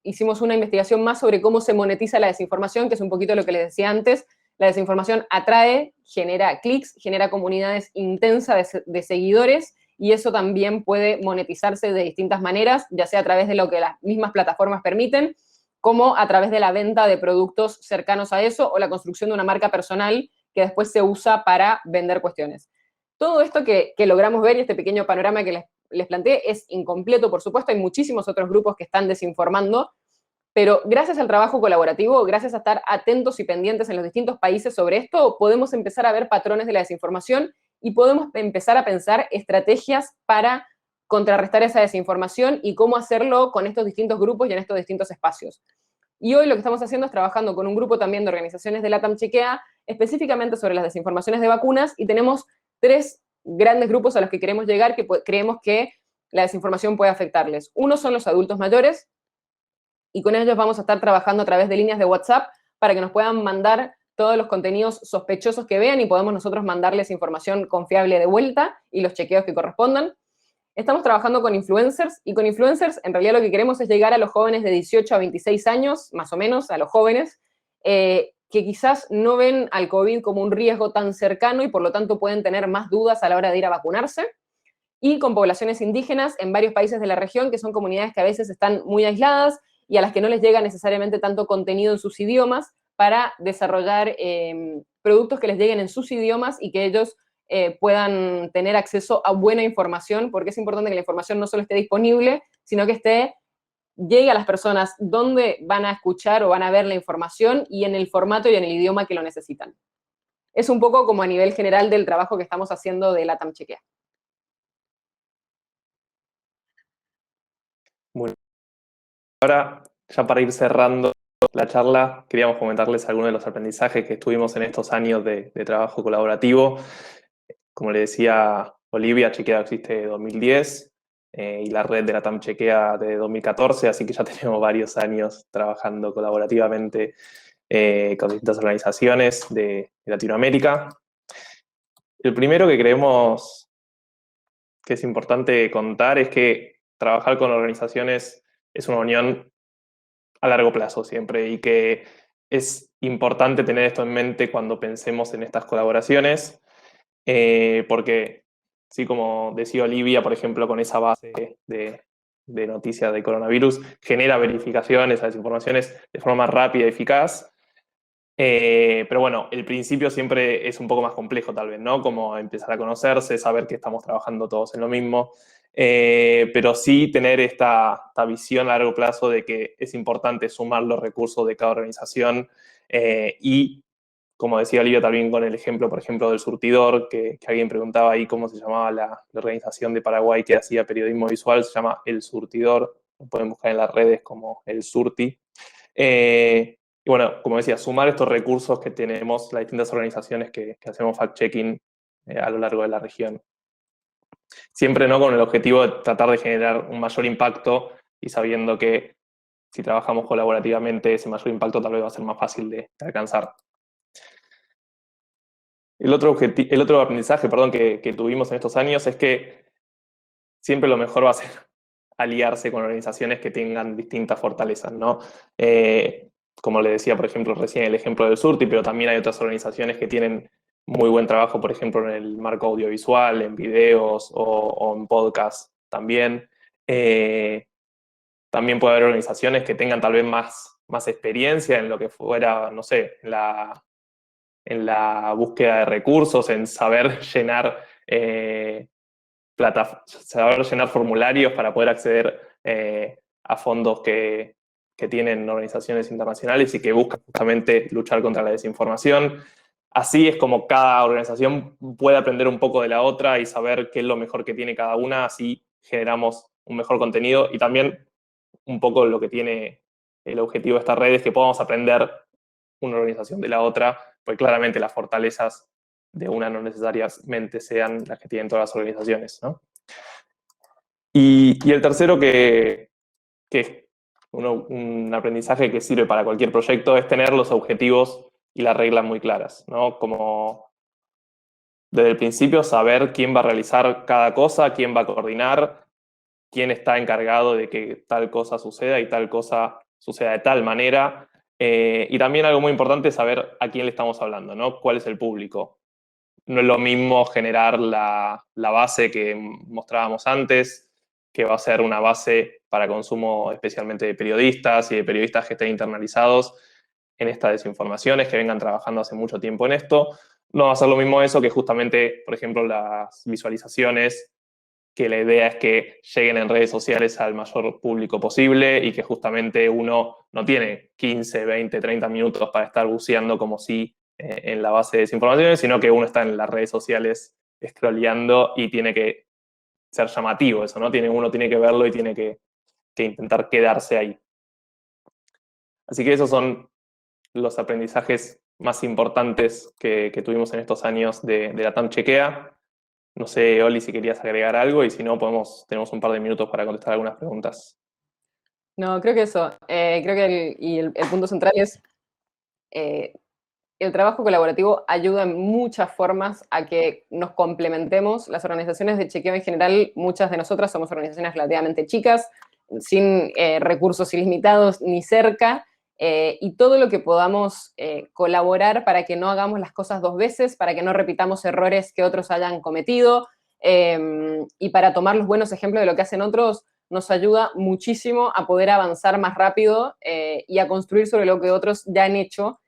hicimos una investigación más sobre cómo se monetiza la desinformación, que es un poquito lo que les decía antes. La desinformación atrae, genera clics, genera comunidades intensas de seguidores, y eso también puede monetizarse de distintas maneras, ya sea a través de lo que las mismas plataformas permiten, como a través de la venta de productos cercanos a eso o la construcción de una marca personal que después se usa para vender cuestiones. Todo esto que logramos ver y este pequeño panorama que les planteé es incompleto, por supuesto, hay muchísimos otros grupos que están desinformando, pero gracias al trabajo colaborativo, gracias a estar atentos y pendientes en los distintos países sobre esto, podemos empezar a ver patrones de la desinformación y podemos empezar a pensar estrategias para contrarrestar esa desinformación y cómo hacerlo con estos distintos grupos y en estos distintos espacios. Y hoy lo que estamos haciendo es trabajando con un grupo también de organizaciones de LATAM Chequea, específicamente sobre las desinformaciones de vacunas, y tenemos 3 grandes grupos a los que queremos llegar, que creemos que la desinformación puede afectarles. Uno son los adultos mayores, y con ellos vamos a estar trabajando a través de líneas de WhatsApp para que nos puedan mandar todos los contenidos sospechosos que vean y podemos nosotros mandarles información confiable de vuelta y los chequeos que correspondan. Estamos trabajando con influencers, y con influencers en realidad lo que queremos es llegar a los jóvenes de 18 a 26 años, más o menos, a los jóvenes, que quizás no ven al COVID como un riesgo tan cercano y por lo tanto pueden tener más dudas a la hora de ir a vacunarse, y con poblaciones indígenas en varios países de la región, que son comunidades que a veces están muy aisladas y a las que no les llega necesariamente tanto contenido en sus idiomas para desarrollar productos que les lleguen en sus idiomas y que ellos puedan tener acceso a buena información, porque es importante que la información no solo esté disponible, sino que llegue a las personas donde van a escuchar o van a ver la información y en el formato y en el idioma que lo necesitan. Es un poco como a nivel general del trabajo que estamos haciendo de LATAM Chequea. Bueno, ahora, ya para ir cerrando la charla, queríamos comentarles algunos de los aprendizajes que tuvimos en estos años de trabajo colaborativo. Como le decía Olivia, Chequea existe de 2010 y la red de LATAM Chequea de 2014, así que ya tenemos varios años trabajando colaborativamente con distintas organizaciones de Latinoamérica. El primero que creemos que es importante contar es que trabajar con organizaciones es una unión a largo plazo siempre, y que es importante tener esto en mente cuando pensemos en estas colaboraciones, porque, sí, como decía Olivia, por ejemplo, con esa base de noticias de coronavirus, genera verificaciones a las informaciones de forma rápida y eficaz. Pero bueno, el principio siempre es un poco más complejo tal vez, ¿no? Como empezar a conocerse, saber que estamos trabajando todos en lo mismo, pero sí tener esta visión a largo plazo de que es importante sumar los recursos de cada organización y, como decía Olivia también con el ejemplo, por ejemplo, del surtidor, que alguien preguntaba ahí cómo se llamaba la organización de Paraguay que hacía periodismo visual, se llama El Surtidor, lo pueden buscar en las redes como El Surti. Y bueno, como decía, sumar estos recursos que tenemos las distintas organizaciones que hacemos fact-checking a lo largo de la región. Siempre, ¿no?, con el objetivo de tratar de generar un mayor impacto y sabiendo que si trabajamos colaborativamente ese mayor impacto tal vez va a ser más fácil de alcanzar. El otro aprendizaje, que tuvimos en estos años es que siempre lo mejor va a ser aliarse con organizaciones que tengan distintas fortalezas, ¿no? Como le decía, por ejemplo, recién el ejemplo del Surti, pero también hay otras organizaciones que tienen muy buen trabajo, por ejemplo, en el marco audiovisual, en videos o en podcast también. También puede haber organizaciones que tengan tal vez más experiencia en lo que fuera, no sé, en la búsqueda de recursos, en saber llenar formularios para poder acceder a fondos que tienen organizaciones internacionales y que buscan justamente luchar contra la desinformación. Así es como cada organización puede aprender un poco de la otra y saber qué es lo mejor que tiene cada una, así generamos un mejor contenido, y también un poco lo que tiene el objetivo de esta red es que podamos aprender una organización de la otra, porque claramente las fortalezas de una no necesariamente sean las que tienen todas las organizaciones, ¿no? Y el tercero, que es un aprendizaje que sirve para cualquier proyecto, es tener los objetivos y las reglas muy claras, ¿no? Como desde el principio saber quién va a realizar cada cosa, quién va a coordinar, quién está encargado de que tal cosa suceda y tal cosa suceda de tal manera. Y también algo muy importante es saber a quién le estamos hablando, ¿no? ¿Cuál es el público? no es lo mismo generar la base que mostrábamos antes, que va a ser una base para consumo especialmente de periodistas y de periodistas que estén internalizados en estas desinformaciones, que vengan trabajando hace mucho tiempo en esto. No va a ser lo mismo eso que justamente, por ejemplo, las visualizaciones, que la idea es que lleguen en redes sociales al mayor público posible y que justamente uno no tiene 15, 20, 30 minutos para estar buceando como si en la base de desinformaciones, sino que uno está en las redes sociales scrolleando y tiene que ser llamativo eso, ¿no? Uno tiene que verlo y tiene que intentar quedarse ahí. Así que esos son los aprendizajes más importantes que tuvimos en estos años de LATAM Chequea. No sé, Oli, si querías agregar algo y si no, tenemos un par de minutos para contestar algunas preguntas. No, creo que eso. Creo que el punto central es el trabajo colaborativo ayuda en muchas formas a que nos complementemos. Las organizaciones de chequeo en general, muchas de nosotras somos organizaciones relativamente chicas, sin recursos ilimitados ni cerca, y todo lo que podamos colaborar para que no hagamos las cosas dos veces, para que no repitamos errores que otros hayan cometido, y para tomar los buenos ejemplos de lo que hacen otros, nos ayuda muchísimo a poder avanzar más rápido y a construir sobre lo que otros ya han hecho.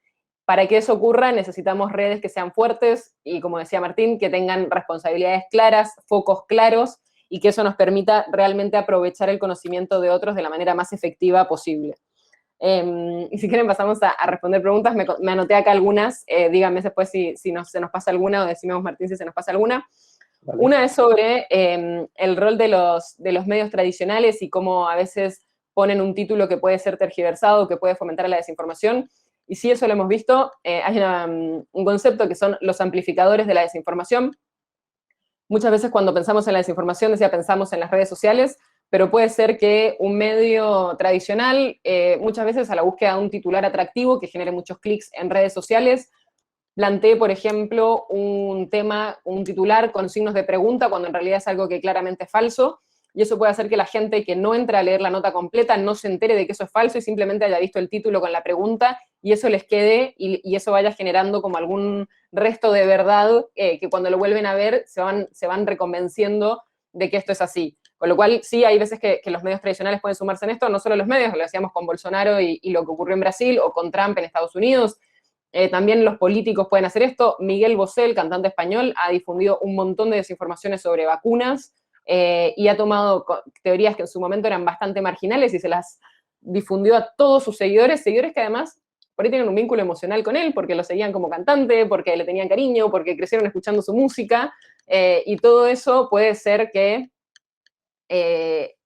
Para que eso ocurra necesitamos redes que sean fuertes y, como decía Martín, que tengan responsabilidades claras, focos claros y que eso nos permita realmente aprovechar el conocimiento de otros de la manera más efectiva posible. Y si quieren pasamos a responder preguntas, me anoté acá algunas, díganme después si se nos pasa alguna o decimos Martín si se nos pasa alguna. Vale. Una es sobre el rol de los medios tradicionales y cómo a veces ponen un título que puede ser tergiversado, que puede fomentar la desinformación. Y sí, eso lo hemos visto. Hay un concepto que son los amplificadores de la desinformación. Muchas veces cuando pensamos en la desinformación, pensamos en las redes sociales, pero puede ser que un medio tradicional, muchas veces a la búsqueda de un titular atractivo que genere muchos clics en redes sociales, plantee, por ejemplo, un titular con signos de pregunta, cuando en realidad es algo que claramente es falso, y eso puede hacer que la gente que no entra a leer la nota completa no se entere de que eso es falso y simplemente haya visto el título con la pregunta y eso les quede y eso vaya generando como algún resto de verdad que cuando lo vuelven a ver se van reconvenciendo de que esto es así. Con lo cual, sí, hay veces que los medios tradicionales pueden sumarse en esto, no solo los medios, lo decíamos con Bolsonaro y lo que ocurrió en Brasil o con Trump en Estados Unidos. También los políticos pueden hacer esto. Miguel Bosé, el cantante español, ha difundido un montón de desinformaciones sobre vacunas y ha tomado teorías que en su momento eran bastante marginales y se las difundió a todos sus seguidores que además por ahí tienen un vínculo emocional con él, porque lo seguían como cantante, porque le tenían cariño, porque crecieron escuchando su música, y todo eso puede ser que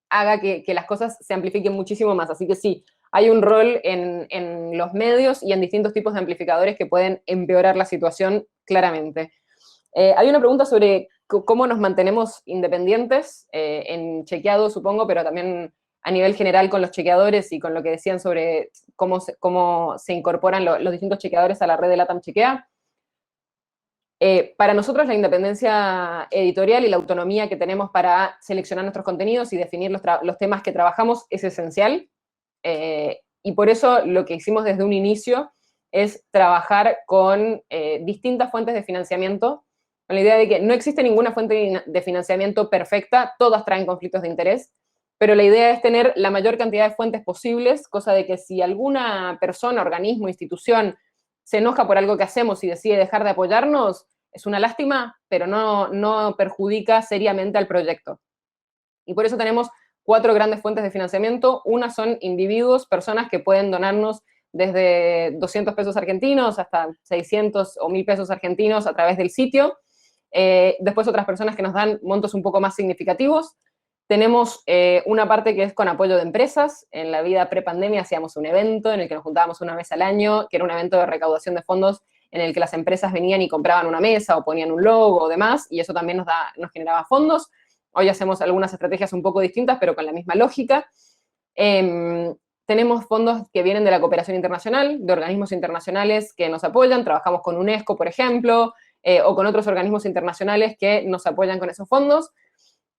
haga que las cosas se amplifiquen muchísimo más. Así que sí, hay un rol en los medios y en distintos tipos de amplificadores que pueden empeorar la situación claramente. Hay una pregunta sobre cómo nos mantenemos independientes, en chequeado supongo, pero también a nivel general con los chequeadores y con lo que decían sobre cómo se incorporan los distintos chequeadores a la red de LATAM Chequea. Para nosotros la independencia editorial y la autonomía que tenemos para seleccionar nuestros contenidos y definir los temas que trabajamos es esencial. Y por eso lo que hicimos desde un inicio es trabajar con distintas fuentes de financiamiento, con la idea de que no existe ninguna fuente de financiamiento perfecta, todas traen conflictos de interés, pero la idea es tener la mayor cantidad de fuentes posibles, cosa de que si alguna persona, organismo, institución se enoja por algo que hacemos y decide dejar de apoyarnos, es una lástima, pero no perjudica seriamente al proyecto. Y por eso tenemos 4 grandes fuentes de financiamiento. Una son individuos, personas que pueden donarnos desde 200 pesos argentinos hasta 600 o 1000 pesos argentinos a través del sitio. Después otras personas que nos dan montos un poco más significativos. Tenemos una parte que es con apoyo de empresas. En la vida pre-pandemia hacíamos un evento en el que nos juntábamos una vez al año, que era un evento de recaudación de fondos en el que las empresas venían y compraban una mesa o ponían un logo o demás, y eso también nos generaba fondos. Hoy hacemos algunas estrategias un poco distintas, pero con la misma lógica. Tenemos fondos que vienen de la cooperación internacional, de organismos internacionales que nos apoyan. Trabajamos con UNESCO, por ejemplo, o con otros organismos internacionales que nos apoyan con esos fondos.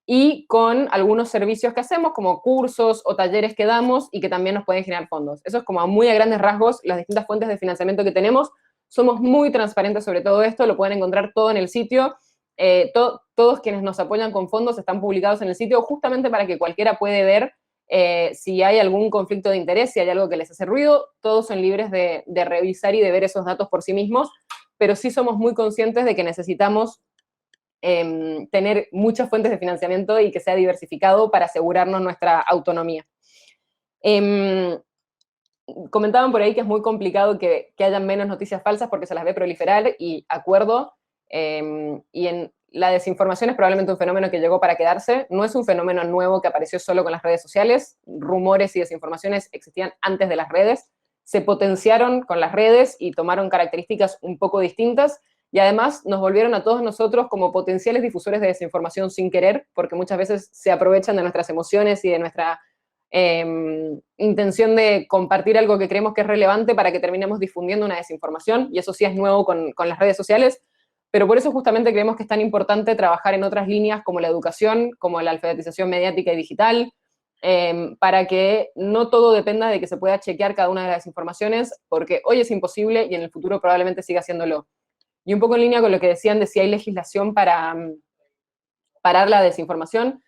Y con algunos servicios que hacemos, como cursos o talleres que damos y que también nos pueden generar fondos. Eso es como muy a grandes rasgos las distintas fuentes de financiamiento que tenemos. Somos muy transparentes sobre todo esto, lo pueden encontrar todo en el sitio. Todos quienes nos apoyan con fondos están publicados en el sitio justamente para que cualquiera puede ver si hay algún conflicto de interés, si hay algo que les hace ruido. Todos son libres de revisar y de ver esos datos por sí mismos, pero sí somos muy conscientes de que necesitamos tener muchas fuentes de financiamiento y que sea diversificado para asegurarnos nuestra autonomía. Comentaban por ahí que es muy complicado que hayan menos noticias falsas porque se las ve proliferar, y acuerdo, y en la desinformación es probablemente un fenómeno que llegó para quedarse, no es un fenómeno nuevo que apareció solo con las redes sociales, rumores y desinformaciones existían antes de las redes, se potenciaron con las redes y tomaron características un poco distintas, y además nos volvieron a todos nosotros como potenciales difusores de desinformación sin querer, porque muchas veces se aprovechan de nuestras emociones y de nuestra intención de compartir algo que creemos que es relevante para que terminemos difundiendo una desinformación, y eso sí es nuevo con las redes sociales, pero por eso justamente creemos que es tan importante trabajar en otras líneas como la educación, como la alfabetización mediática y digital, para que no todo dependa de que se pueda chequear cada una de las informaciones, porque hoy es imposible y en el futuro probablemente siga haciéndolo. Y un poco en línea con lo que decían de si hay legislación para parar la desinformación,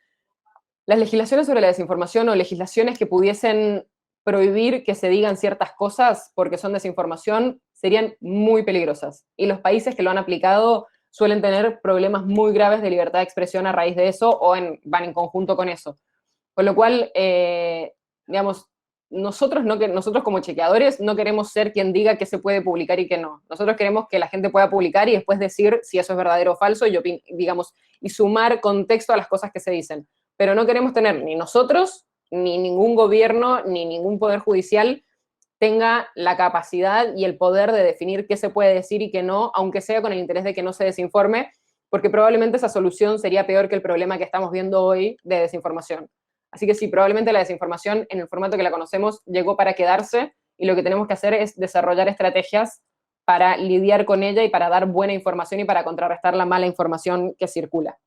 las legislaciones sobre la desinformación o legislaciones que pudiesen prohibir que se digan ciertas cosas porque son desinformación serían muy peligrosas. Y los países que lo han aplicado suelen tener problemas muy graves de libertad de expresión a raíz de eso o van en conjunto con eso. Con lo cual, digamos, nosotros como chequeadores no queremos ser quien diga qué se puede publicar y qué no. Nosotros queremos que la gente pueda publicar y después decir si eso es verdadero o falso y sumar contexto a las cosas que se dicen. Pero no queremos tener ni nosotros, ni ningún gobierno, ni ningún poder judicial tenga la capacidad y el poder de definir qué se puede decir y qué no, aunque sea con el interés de que no se desinforme, porque probablemente esa solución sería peor que el problema que estamos viendo hoy de desinformación. Así que sí, probablemente la desinformación en el formato que la conocemos llegó para quedarse, y lo que tenemos que hacer es desarrollar estrategias para lidiar con ella y para dar buena información y para contrarrestar la mala información que circula.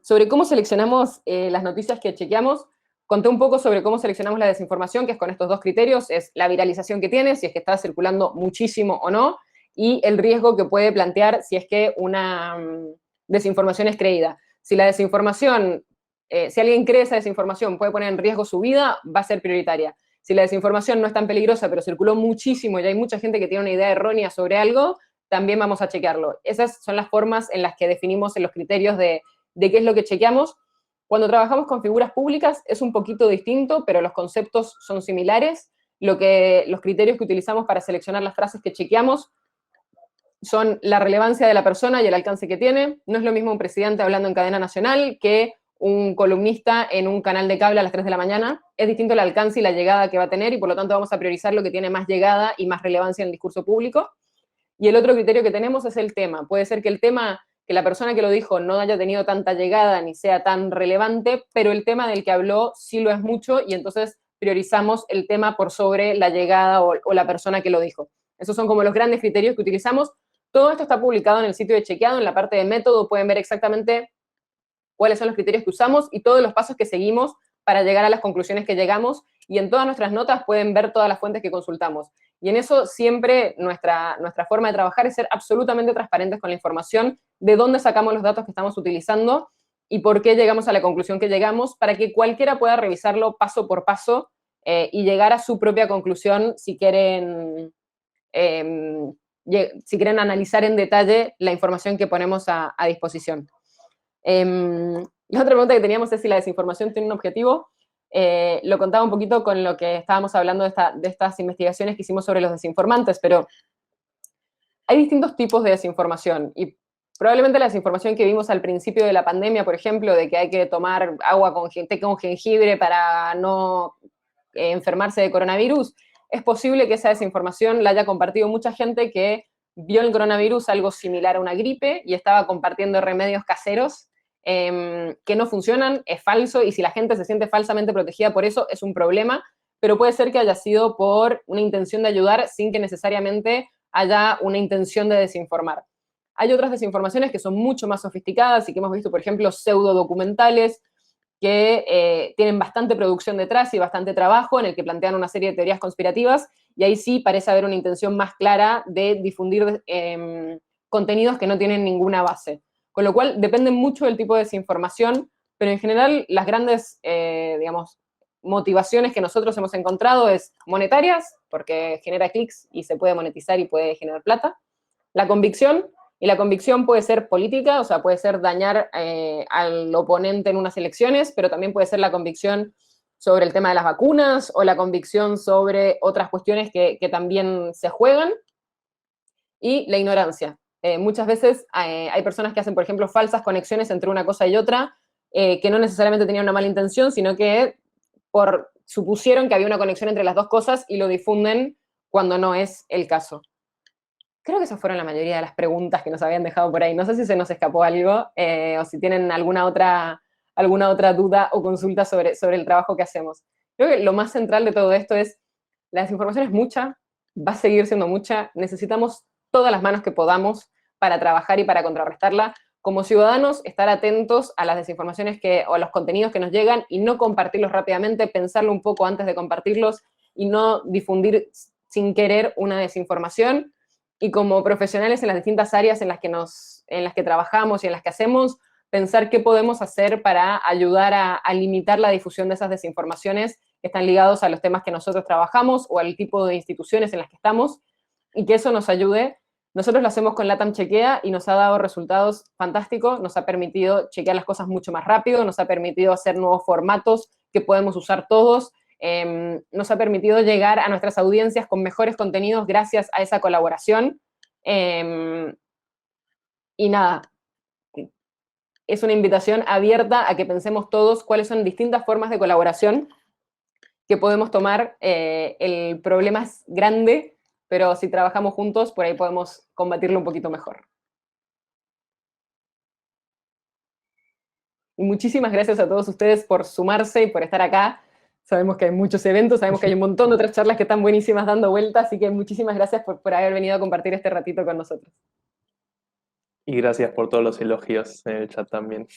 Sobre cómo seleccionamos las noticias que chequeamos, conté un poco sobre cómo seleccionamos la desinformación, que es con estos dos criterios, es la viralización que tiene, si es que está circulando muchísimo o no, y el riesgo que puede plantear si es que una desinformación es creída. Si la desinformación, si alguien cree esa desinformación puede poner en riesgo su vida, va a ser prioritaria. Si la desinformación no es tan peligrosa, pero circuló muchísimo y hay mucha gente que tiene una idea errónea sobre algo, también vamos a chequearlo. Esas son las formas en las que definimos en los criterios de qué es lo que chequeamos. Cuando trabajamos con figuras públicas es un poquito distinto, pero los conceptos son similares. Los criterios que utilizamos para seleccionar las frases que chequeamos son la relevancia de la persona y el alcance que tiene. No es lo mismo un presidente hablando en cadena nacional que un columnista en un canal de cable a las 3 de la mañana. Es distinto el alcance y la llegada que va a tener, y por lo tanto vamos a priorizar lo que tiene más llegada y más relevancia en el discurso público. Y el otro criterio que tenemos es el tema. Puede ser que el tema, que la persona que lo dijo no haya tenido tanta llegada ni sea tan relevante, pero el tema del que habló sí lo es mucho, y entonces priorizamos el tema por sobre la llegada o la persona que lo dijo. Esos son como los grandes criterios que utilizamos. Todo esto está publicado en el sitio de Chequeado, en la parte de método pueden ver exactamente cuáles son los criterios que usamos y todos los pasos que seguimos para llegar a las conclusiones que llegamos, y en todas nuestras notas pueden ver todas las fuentes que consultamos. Y en eso siempre nuestra forma de trabajar es ser absolutamente transparentes con la información, de dónde sacamos los datos que estamos utilizando y por qué llegamos a la conclusión que llegamos, para que cualquiera pueda revisarlo paso por paso y llegar a su propia conclusión si quieren analizar en detalle la información que ponemos a disposición. La otra pregunta que teníamos es si la desinformación tiene un objetivo. Lo contaba un poquito con lo que estábamos hablando de estas investigaciones que hicimos sobre los desinformantes, pero hay distintos tipos de desinformación, y probablemente la desinformación que vimos al principio de la pandemia, por ejemplo, de que hay que tomar agua con jengibre para no enfermarse de coronavirus, es posible que esa desinformación la haya compartido mucha gente que vio el coronavirus algo similar a una gripe y estaba compartiendo remedios caseros que no funcionan, es falso, y si la gente se siente falsamente protegida por eso, es un problema, pero puede ser que haya sido por una intención de ayudar sin que necesariamente haya una intención de desinformar. Hay otras desinformaciones que son mucho más sofisticadas y que hemos visto, por ejemplo, pseudodocumentales que tienen bastante producción detrás y bastante trabajo, en el que plantean una serie de teorías conspirativas, y ahí sí parece haber una intención más clara de difundir contenidos que no tienen ninguna base. Con lo cual depende mucho del tipo de desinformación, pero en general las grandes, digamos, motivaciones que nosotros hemos encontrado es monetarias, porque genera clics y se puede monetizar y puede generar plata, la convicción, y la convicción puede ser política, o sea, puede ser dañar al oponente en unas elecciones, pero también puede ser la convicción sobre el tema de las vacunas o la convicción sobre otras cuestiones que también se juegan, y la ignorancia. Muchas veces hay personas que hacen, por ejemplo, falsas conexiones entre una cosa y otra, que no necesariamente tenían una mala intención, sino que supusieron que había una conexión entre las dos cosas y lo difunden cuando no es el caso. Creo que esas fueron la mayoría de las preguntas que nos habían dejado por ahí. No sé si se nos escapó algo o si tienen alguna otra duda o consulta sobre el trabajo que hacemos. Creo que lo más central de todo esto es, la desinformación es mucha, va a seguir siendo mucha, necesitamos todas las manos que podamos para trabajar y para contrarrestarla. Como ciudadanos, estar atentos a las desinformaciones o a los contenidos que nos llegan y no compartirlos rápidamente, pensarlo un poco antes de compartirlos y no difundir sin querer una desinformación. Y como profesionales en las distintas áreas en las que trabajamos y en las que hacemos, pensar qué podemos hacer para ayudar a limitar la difusión de esas desinformaciones que están ligados a los temas que nosotros trabajamos o al tipo de instituciones en las que estamos, y que eso nos ayude. Nosotros lo hacemos con LATAM Chequea y nos ha dado resultados fantásticos, nos ha permitido chequear las cosas mucho más rápido, nos ha permitido hacer nuevos formatos que podemos usar todos, nos ha permitido llegar a nuestras audiencias con mejores contenidos gracias a esa colaboración. Y nada, es una invitación abierta a que pensemos todos cuáles son distintas formas de colaboración que podemos tomar. El problema es grande, pero si trabajamos juntos, por ahí podemos combatirlo un poquito mejor. Y muchísimas gracias a todos ustedes por sumarse y por estar acá. Sabemos que hay muchos eventos, sabemos que hay un montón de otras charlas que están buenísimas dando vueltas, así que muchísimas gracias por haber venido a compartir este ratito con nosotros. Y gracias por todos los elogios en el chat también.